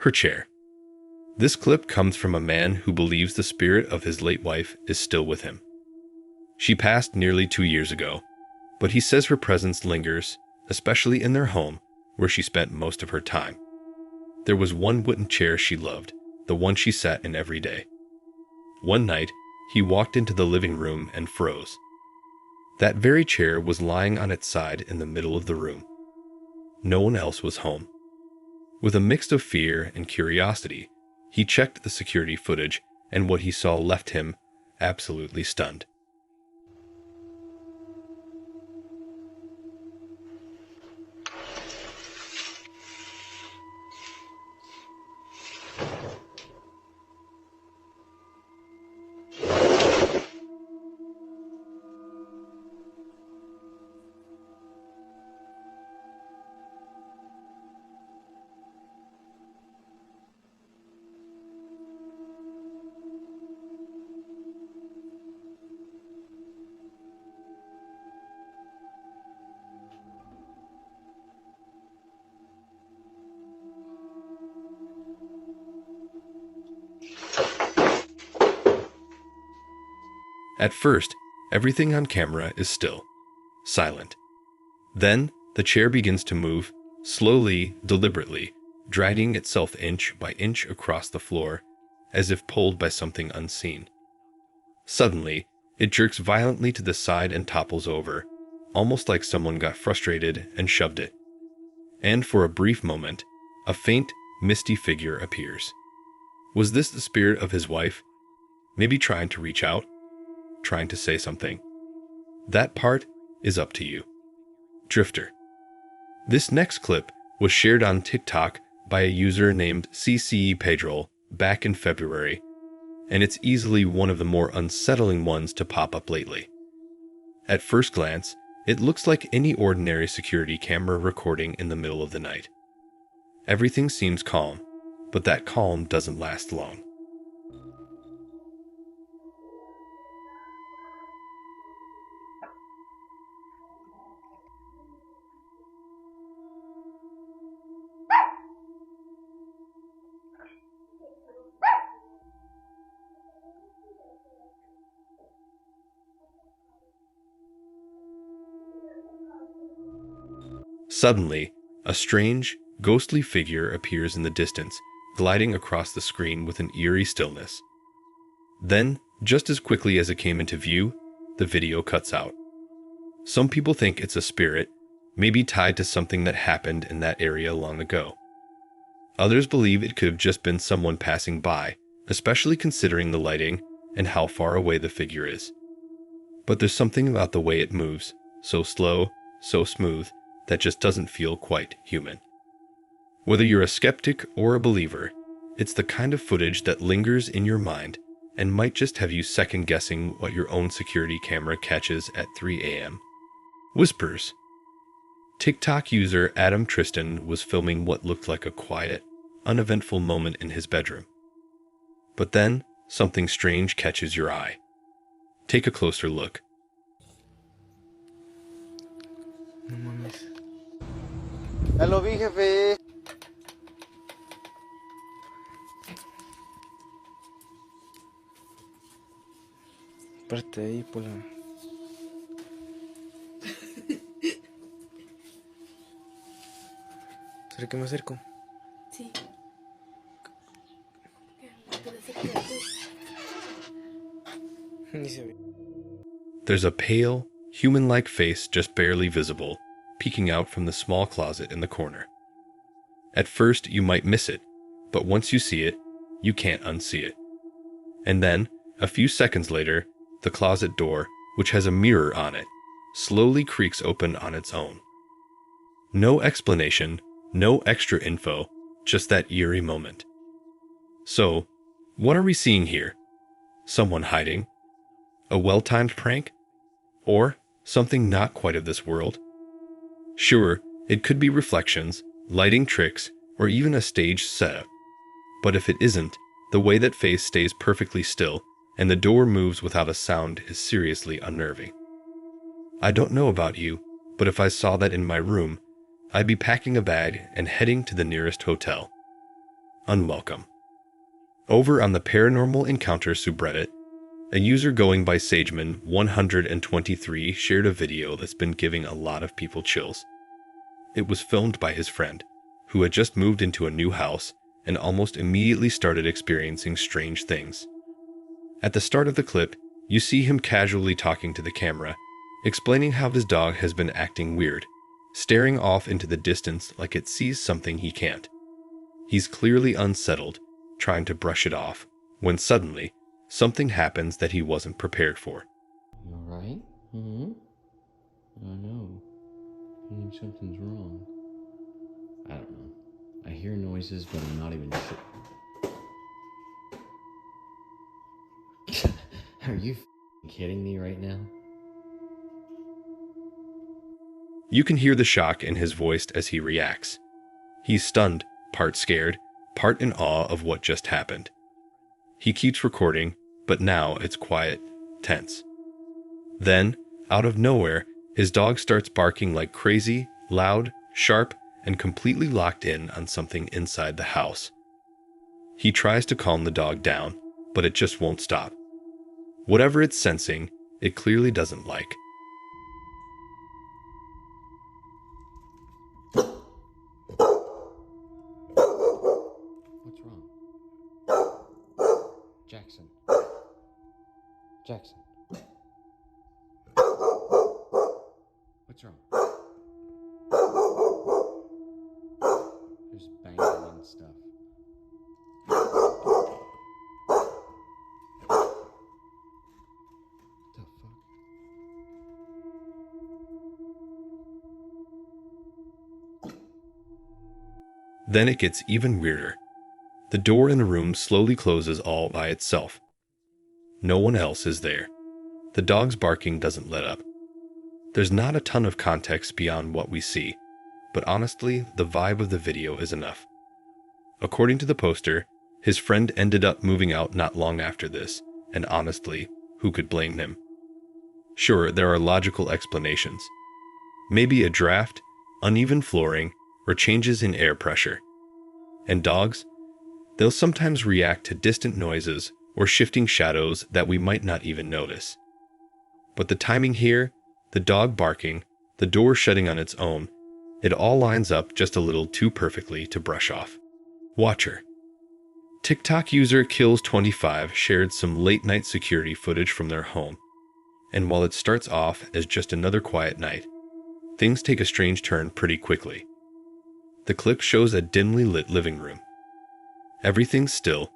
Her chair. This clip comes from a man who believes the spirit of his late wife is still with him. She passed nearly 2 years ago, but he says her presence lingers, especially in their home, where she spent most of her time. There was one wooden chair she loved, the one she sat in every day. One night, he walked into the living room and froze. That very chair was lying on its side in the middle of the room. No one else was home. With a mix of fear and curiosity, he checked the security footage, and what he saw left him absolutely stunned. At first, everything on camera is still, silent. Then, the chair begins to move, slowly, deliberately, dragging itself inch by inch across the floor, as if pulled by something unseen. Suddenly, it jerks violently to the side and topples over, almost like someone got frustrated and shoved it. And for a brief moment, a faint, misty figure appears. Was this the spirit of his wife? Maybe trying to reach out? Trying to say something? That part is up to you. Drifter. This next clip was shared on TikTok by a user named CC Pedro back in February, and it's easily one of the more unsettling ones to pop up lately. At first glance, it looks like any ordinary security camera recording in the middle of the night. Everything seems calm, but that calm doesn't last long. Suddenly, a strange, ghostly figure appears in the distance, gliding across the screen with an eerie stillness. Then, just as quickly as it came into view, the video cuts out. Some people think it's a spirit, maybe tied to something that happened in that area long ago. Others believe it could have just been someone passing by, especially considering the lighting and how far away the figure is. But there's something about the way it moves, so slow, so smooth, that just doesn't feel quite human. Whether you're a skeptic or a believer, it's the kind of footage that lingers in your mind and might just have you second-guessing what your own security camera catches at 3 a.m. Whispers. TikTok user Adam Tristan was filming what looked like a quiet, uneventful moment in his bedroom. But then, something strange catches your eye. Take a closer look. No mames. Ya lo vi, jefe. Parte ahí, por la... ¿Será que me acerco? Sí. Ni se ve. There's a pale, human-like face just barely visible, peeking out from the small closet in the corner. At first, you might miss it, but once you see it, you can't unsee it. And then, a few seconds later, the closet door, which has a mirror on it, slowly creaks open on its own. No explanation, no extra info, just that eerie moment. So, what are we seeing here? Someone hiding? A well-timed prank? Or something not quite of this world? Sure, it could be reflections, lighting tricks, or even a staged setup. But if it isn't, the way that face stays perfectly still and the door moves without a sound is seriously unnerving. I don't know about you, but if I saw that in my room, I'd be packing a bag and heading to the nearest hotel. unwelcome. Over on the Paranormal Encounter subreddit, a user going by Sageman123 shared a video that's been giving a lot of people chills. It was filmed by his friend, who had just moved into a new house and almost immediately started experiencing strange things. At the start of the clip, you see him casually talking to the camera, explaining how his dog has been acting weird, staring off into the distance like it sees something he can't. He's clearly unsettled, trying to brush it off, when suddenly, something happens that he wasn't prepared for. You alright? Mm-hmm. I know. I think something's wrong. I don't know. I hear noises, but I'm not even sure. Are you kidding me right now? You can hear the shock in his voice as he reacts. He's stunned, part scared, part in awe of what just happened. He keeps recording, but now it's quiet, tense. Then, out of nowhere, his dog starts barking like crazy, loud, sharp, and completely locked in on something inside the house. He tries to calm the dog down, but it just won't stop. Whatever it's sensing, it clearly doesn't like. What's wrong? Jackson. Jackson. What's wrong? There's banging and stuff. What the fuck? Then it gets even weirder. The door in the room slowly closes all by itself. No one else is there. The dog's barking doesn't let up. There's not a ton of context beyond what we see, but honestly, the vibe of the video is enough. According to the poster, his friend ended up moving out not long after this, and honestly, who could blame him? Sure, there are logical explanations. Maybe a draft, uneven flooring, or changes in air pressure. And dogs? They'll sometimes react to distant noises or shifting shadows that we might not even notice. But the timing here, the dog barking, the door shutting on its own, it all lines up just a little too perfectly to brush off. Watcher. TikTok user Kills25 shared some late-night security footage from their home. And while it starts off as just another quiet night, things take a strange turn pretty quickly. The clip shows a dimly lit living room. Everything's still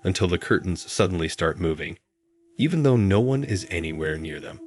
until the curtains suddenly start moving, even though no one is anywhere near them.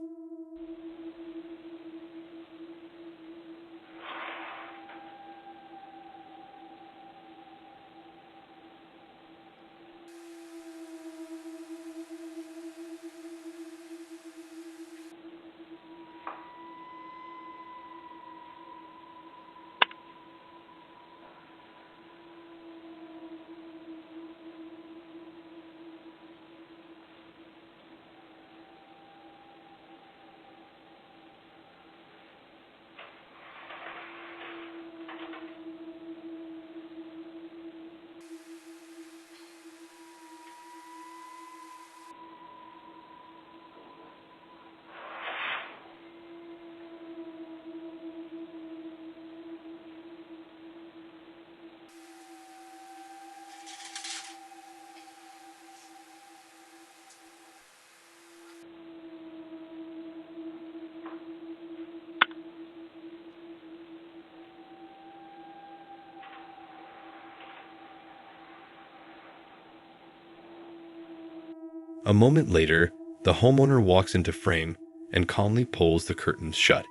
A moment later, the homeowner walks into frame and calmly pulls the curtains shut.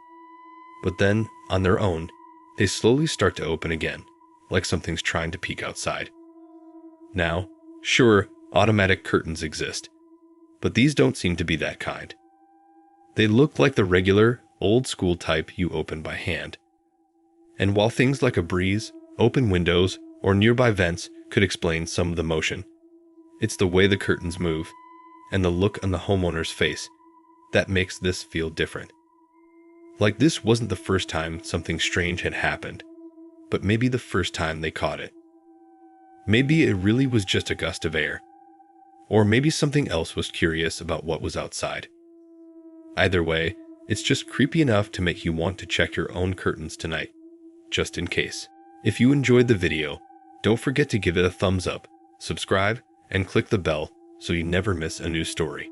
But then, on their own, they slowly start to open again, like something's trying to peek outside. Now, sure, automatic curtains exist, but these don't seem to be that kind. They look like the regular, old-school type you open by hand. And while things like a breeze, open windows, or nearby vents could explain some of the motion, it's the way the curtains move, and the look on the homeowner's face, that makes this feel different. Like this wasn't the first time something strange had happened, but maybe the first time they caught it. Maybe it really was just a gust of air. Or maybe something else was curious about what was outside. Either way, it's just creepy enough to make you want to check your own curtains tonight, just in case. If you enjoyed the video, don't forget to give it a thumbs up, subscribe, and click the bell so you never miss a new story.